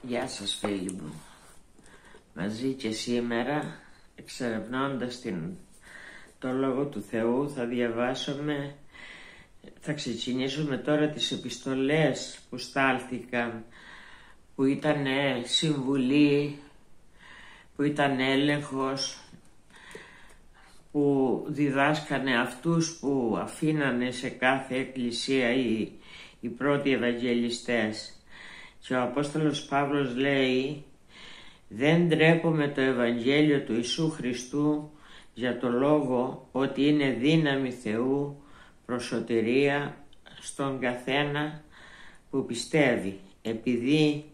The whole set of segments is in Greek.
Γεια σας φίλοι μου. Μαζί και σήμερα, εξερευνώντας το Λόγο του Θεού, θα ξεκινήσουμε τώρα τις επιστολές που στάλθηκαν, που ήταν συμβουλή, που ήταν έλεγχος, που διδάσκανε αυτούς που αφήνανε σε κάθε εκκλησία οι πρώτοι Ευαγγελιστές. Και ο Απόστολος Παύλος λέει: «Δεν ντρέπομαι το Ευαγγέλιο του Ιησού Χριστού για το λόγο ότι είναι δύναμη Θεού προς σωτηρία στον καθένα που πιστεύει, επειδή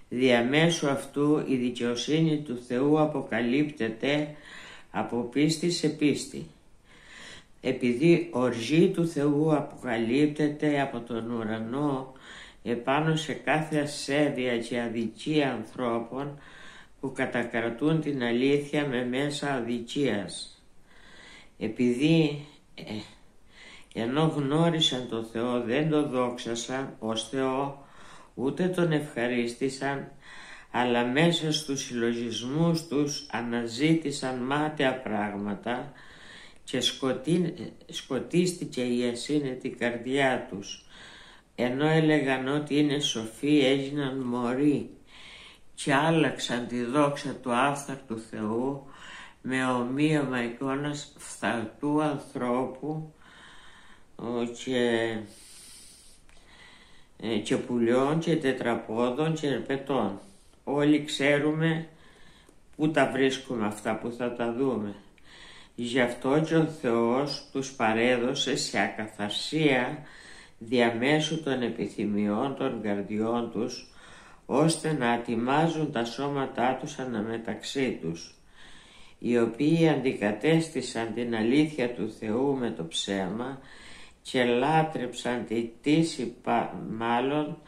διαμέσου αυτού η δικαιοσύνη του Θεού αποκαλύπτεται από πίστη σε πίστη. Επειδή οργή του Θεού αποκαλύπτεται από τον ουρανό επάνω σε κάθε ασέβεια και αδικία ανθρώπων που κατακρατούν την αλήθεια με μέσα αδικίας. Επειδή ενώ γνώρισαν τον Θεό δεν τον δόξασαν ως Θεό, ούτε τον ευχαρίστησαν, αλλά μέσα στους συλλογισμούς τους αναζήτησαν μάταια πράγματα και σκοτίστηκε η ασύνετη καρδιά τους. Ενώ έλεγαν ότι είναι σοφοί, έγιναν μωροί και άλλαξαν τη δόξα του άφθαρτου Θεού με ομοίωμα εικόνας φθαρτού ανθρώπου και πουλιών και τετραπόδων και ερπετών. Όλοι ξέρουμε πού τα βρίσκουμε αυτά που θα τα δούμε. Γι' αυτό και ο Θεός τους παρέδωσε σε ακαθαρσία διαμέσου των επιθυμιών των καρδιών τους, ώστε να ατιμάζουν τα σώματά τους αναμεταξύ τους, οι οποίοι αντικατέστησαν την αλήθεια του Θεού με το ψέμα και λάτρεψαν τη τύση μάλλον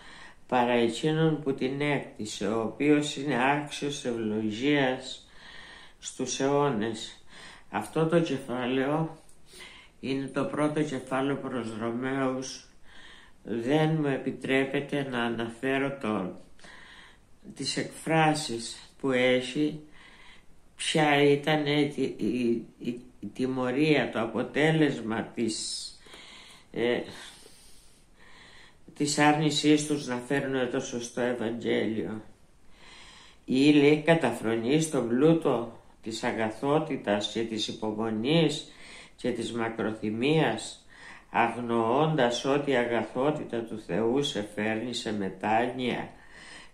παρά εκείνον που την έκτισε, ο οποίος είναι άξιος ευλογίας στους αιώνες. Αυτό το κεφάλαιο είναι το πρώτο κεφάλαιο προς Ρωμαίους. Δεν μου επιτρέπεται να αναφέρω τις εκφράσεις που έχει, ποια ήταν η τιμωρία, το αποτέλεσμα της άρνησής τους να φέρουν το σωστό Ευαγγέλιο. Ή λέει καταφρονεί στον πλούτο της αγαθότητας και της υπομονής και της μακροθυμίας, αγνοώντας ότι η αγαθότητα του Θεού σε φέρνει σε μετάνοια,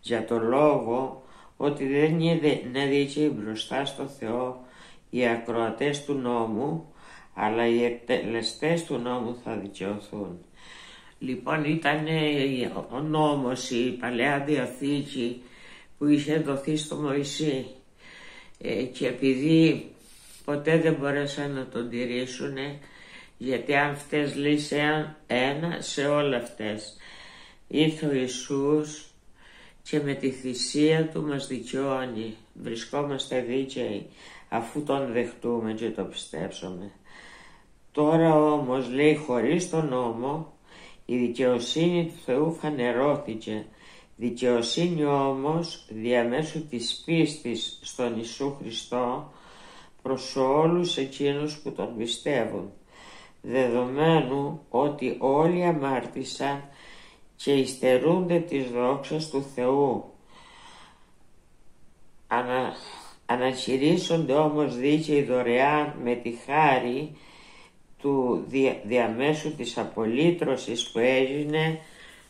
για το λόγο ότι δεν είναι δίκαιοι μπροστά στο Θεό οι ακροατές του νόμου, αλλά οι εκτελεστές του νόμου θα δικαιωθούν». Λοιπόν, ήταν ο νόμος, η Παλαιά Διαθήκη που είχε δοθεί στο Μωυσή, και επειδή ποτέ δεν μπορέσαν να τον τηρήσουν, γιατί αν φταίς λέει σε ένα, σε όλα αυτές. Ήρθε ο Ιησούς και με τη θυσία του μας δικαιώνει. Βρισκόμαστε δίκαιοι αφού τον δεχτούμε και το πιστέψουμε. Τώρα όμως λέει, χωρίς τον νόμο η δικαιοσύνη του Θεού φανερώθηκε. Δικαιοσύνη όμως διαμέσου της πίστης στον Ιησού Χριστό προς όλους εκείνους που τον πιστεύουν, δεδομένου ότι όλοι αμάρτησαν και υστερούνται της δόξας του Θεού. Ανακηρύσσονται όμως δίκαιοι δωρεάν με τη χάρη του διαμέσου της απολύτρωσης που έγινε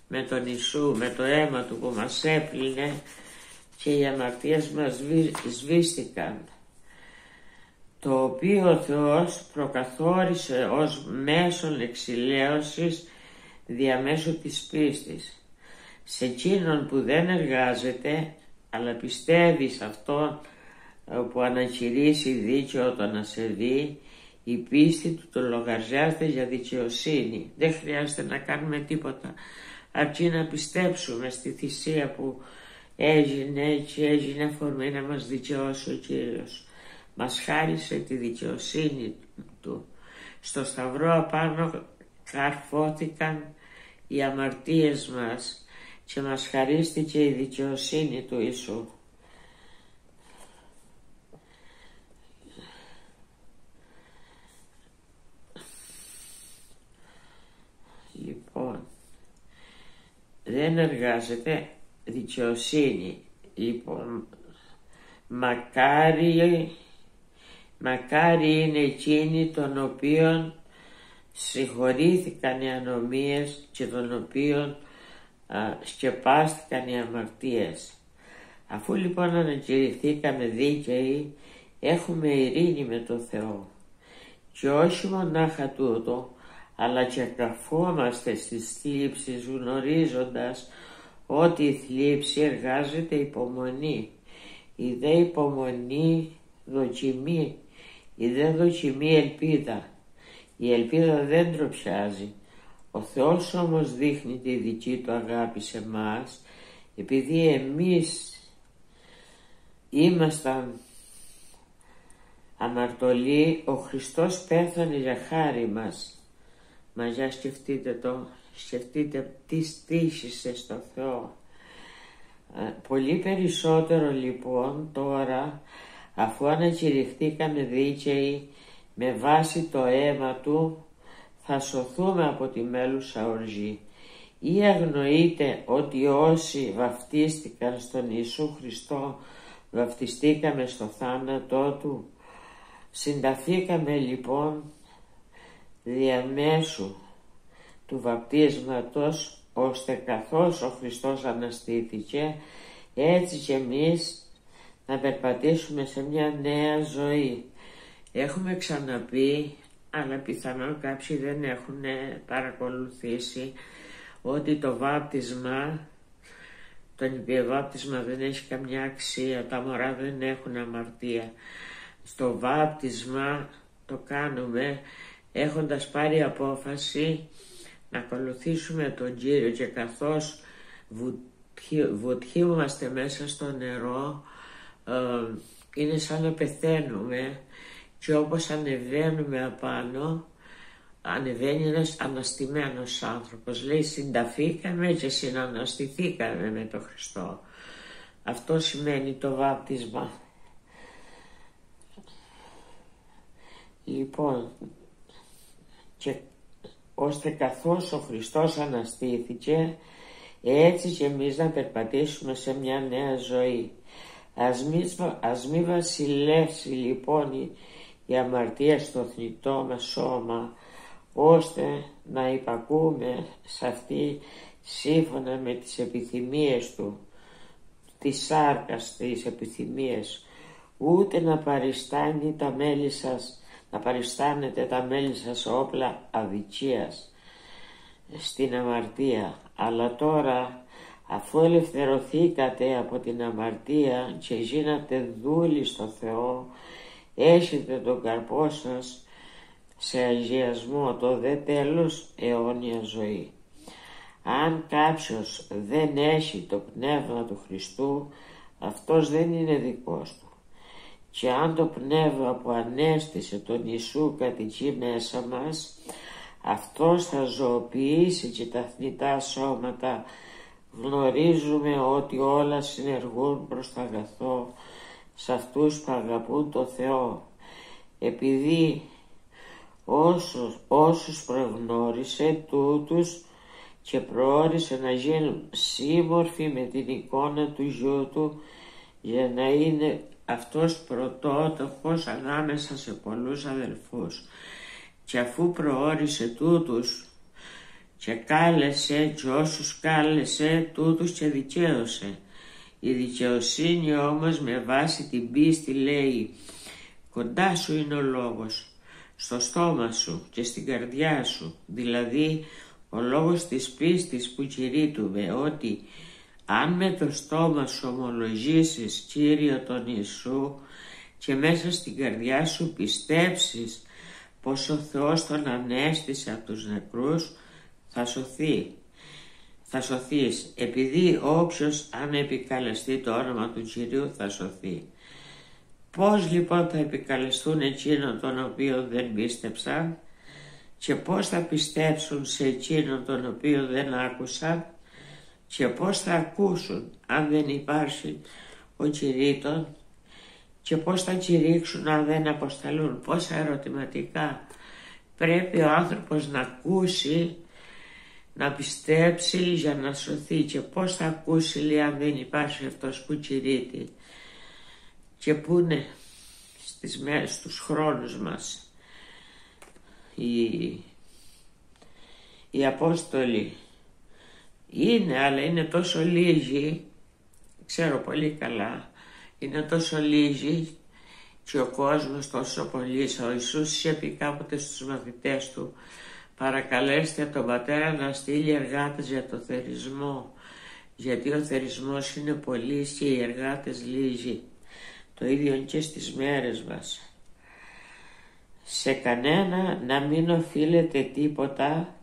με τον Ιησού, με το αίμα του που μας έπλυνε και οι αμαρτίες μας σβήστηκαν, το οποίο ο Θεός προκαθόρισε ως μέσον εξηλαίωσης διαμέσου της πίστης. Σε εκείνον που δεν εργάζεται, αλλά πιστεύει σε αυτόν που ανακηρύσσει δίκαιο τον ασεβή, η πίστη του το λογαριάζεται για δικαιοσύνη. Δεν χρειάζεται να κάνουμε τίποτα, αρκεί να πιστέψουμε στη θυσία που έγινε και έγινε αφορμή να μας δικαιώσει ο Κύριος. Μας χάρισε τη δικαιοσύνη του. Στο σταυρό απάνω καρφώθηκαν οι αμαρτίες μας και μας χαρίστηκε η δικαιοσύνη του Ιησού. Λοιπόν, δεν εργάζεται δικαιοσύνη. Λοιπόν, μακάρι είναι εκείνοι των οποίων συγχωρήθηκαν οι ανομίες και των οποίων σκεπάστηκαν οι αμαρτίες. Αφού λοιπόν ανακηρυχθήκαμε δίκαιοι, έχουμε ειρήνη με το Θεό. Και όχι μονάχα τούτο, αλλά και καθόμαστε στις θλίψεις, γνωρίζοντας ότι η θλίψη εργάζεται υπομονή. Η δε υπομονή δοκιμή, η δε δοκιμή ελπίδα. Η ελπίδα δεν ντροπιάζει. Ο Θεός όμως δείχνει τη δική του αγάπη σε μας, επειδή εμείς ήμασταν αμαρτωλοί, ο Χριστός πέθανε για χάρη μας. Μα για σκεφτείτε τι στήσισε στο Θεό. Πολύ περισσότερο λοιπόν τώρα, αφού ανακηρυχθήκαμε δίκαιοι με βάση το αίμα Του, θα σωθούμε από τη μέλουσα οργή. Ή αγνοείτε ότι όσοι βαφτίστηκαν στον Ιησού Χριστό, βαφτιστήκαμε στο θάνατό Του? Συνταθήκαμε λοιπόν διαμέσου του βαπτίσματος, ώστε καθώς ο Χριστός αναστήθηκε, έτσι και εμείς να περπατήσουμε σε μια νέα ζωή. Έχουμε ξαναπεί, αλλά πιθανόν κάποιοι δεν έχουν παρακολουθήσει, ότι το βάπτισμα, το νηπιοβάπτισμα δεν έχει καμιά αξία, τα μωρά δεν έχουν αμαρτία. Στο βάπτισμα το κάνουμε έχοντας πάρει απόφαση να ακολουθήσουμε τον Κύριο, και καθώς βουτιούμαστε μέσα στο νερό, είναι σαν να πεθαίνουμε, και όπως ανεβαίνουμε απάνω, ανεβαίνει ένας αναστημένος άνθρωπος. Λέει, συνταφήκαμε και συναναστηθήκαμε με τον Χριστό. Αυτό σημαίνει το βάπτισμα. Λοιπόν, και ώστε καθώς ο Χριστός αναστήθηκε, έτσι και εμείς να περπατήσουμε σε μια νέα ζωή. Ας μη βασιλεύσει λοιπόν η αμαρτία στο θνητό μας σώμα, ώστε να υπακούμε σε αυτή σύμφωνα με τις επιθυμίες του, τις σάρκας, τις επιθυμίες, ούτε να παριστάνετε τα μέλη σας όπλα αδικίας στην αμαρτία. Αλλά τώρα, αφού ελευθερωθήκατε από την αμαρτία και γίνατε δούλοι στο Θεό, έχετε τον καρπό σας σε αγιασμό, το δε τέλος αιώνια ζωή. Αν κάποιος δεν έχει το πνεύμα του Χριστού, αυτός δεν είναι δικός του. Και αν το πνεύμα που ανέστησε τον Ιησού κατοικεί μέσα μας, αυτός θα ζωοποιήσει και τα θνητά σώματα. Γνωρίζουμε ότι όλα συνεργούν προς το αγαθό σε αυτούς που αγαπούν το Θεό, επειδή όσους προγνώρισε τούτους και προώρισε να γίνουν σύμμορφοι με την εικόνα του Γιού Του, για να είναι αυτός πρωτότοκος ανάμεσα σε πολλούς αδελφούς. Και αφού προώρισε τούτους και κάλεσε, και όσους κάλεσε τούτους και δικαίωσε. Η δικαιοσύνη όμως με βάση την πίστη λέει, κοντά σου είναι ο λόγος, στο στόμα σου και στην καρδιά σου, δηλαδή ο λόγος της πίστης που κηρύττουμε, ότι αν με το στόμα σου ομολογήσεις Κύριο τον Ιησού και μέσα στην καρδιά σου πιστέψεις πως ο Θεός τον ανέστησε από τους νεκρούς, θα σωθείς, επειδή όποιος αν επικαλεστεί το όνομα του Κυρίου θα σωθεί. Πώς λοιπόν θα επικαλεστούν εκείνον τον οποίο δεν πίστεψαν, και πώς θα πιστέψουν σε εκείνον τον οποίο δεν άκουσαν? και πώς θα ακούσουν αν δεν υπάρχει ο κηρύττων και πώς θα κηρύξουν αν δεν αποσταλούν. Πόσα ερωτηματικά. Πρέπει ο άνθρωπος να ακούσει, να πιστέψει για να σωθεί. Και πώς θα ακούσει, λέει, αν δεν υπάρχει αυτός που κηρύττει. Και πού είναι στις μέρες, στους χρόνους μας οι Απόστολοι. Είναι, αλλά είναι τόσο λίγοι, ξέρω πολύ καλά, είναι τόσο λίγοι και ο κόσμος τόσο πολύ. Ο Ιησούς είχε πει κάποτε στους μαθητές του, παρακαλέστε τον Πατέρα να στείλει εργάτες για το θερισμό, γιατί ο θερισμός είναι πολύς και οι εργάτες λίγοι. Το ίδιο και στις μέρες μας. Σε κανένα να μην οφείλετε τίποτα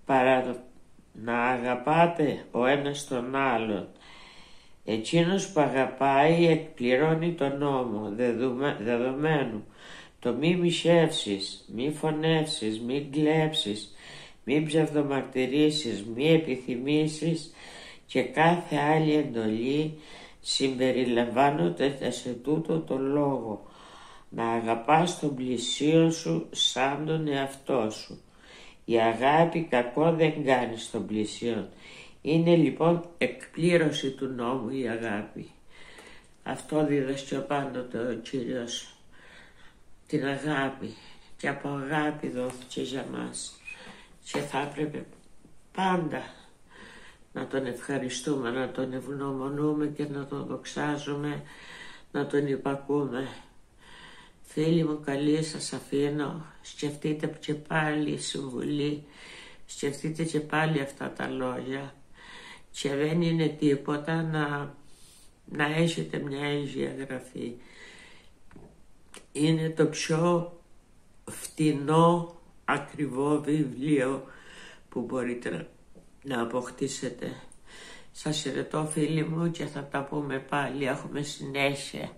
παρά να αγαπάτε ο ένας τον άλλον. Εκείνος που αγαπάει εκπληρώνει τον νόμο, δεδομένου το μη μοιχεύσεις, μη φωνεύσεις, μη κλέψεις, μη ψευδομαρτυρήσεις, μη επιθυμήσεις και κάθε άλλη εντολή συμπεριλαμβάνονται σε τούτο το λόγο, να αγαπάς τον πλησίον σου σαν τον εαυτό σου. Η αγάπη κακό δεν κάνει στον πλησίον. Είναι λοιπόν εκπλήρωση του νόμου η αγάπη. Αυτό δίδασκε πάντοτε ο Κύριος, την αγάπη, και από αγάπη δόθηκε για μας και θα έπρεπε πάντα να τον ευχαριστούμε, να τον ευγνωμονούμε και να τον δοξάζουμε, να τον υπακούμε. Φίλοι μου καλοί, σας αφήνω, σκεφτείτε και πάλι συμβουλή, σκεφτείτε και πάλι αυτά τα λόγια και δεν είναι τίποτα να έχετε μια Αγία Γραφή. Είναι το πιο φτηνό, ακριβό βιβλίο που μπορείτε να αποκτήσετε. Σας χαιρετώ φίλοι μου και θα τα πούμε πάλι, έχουμε συνέχεια.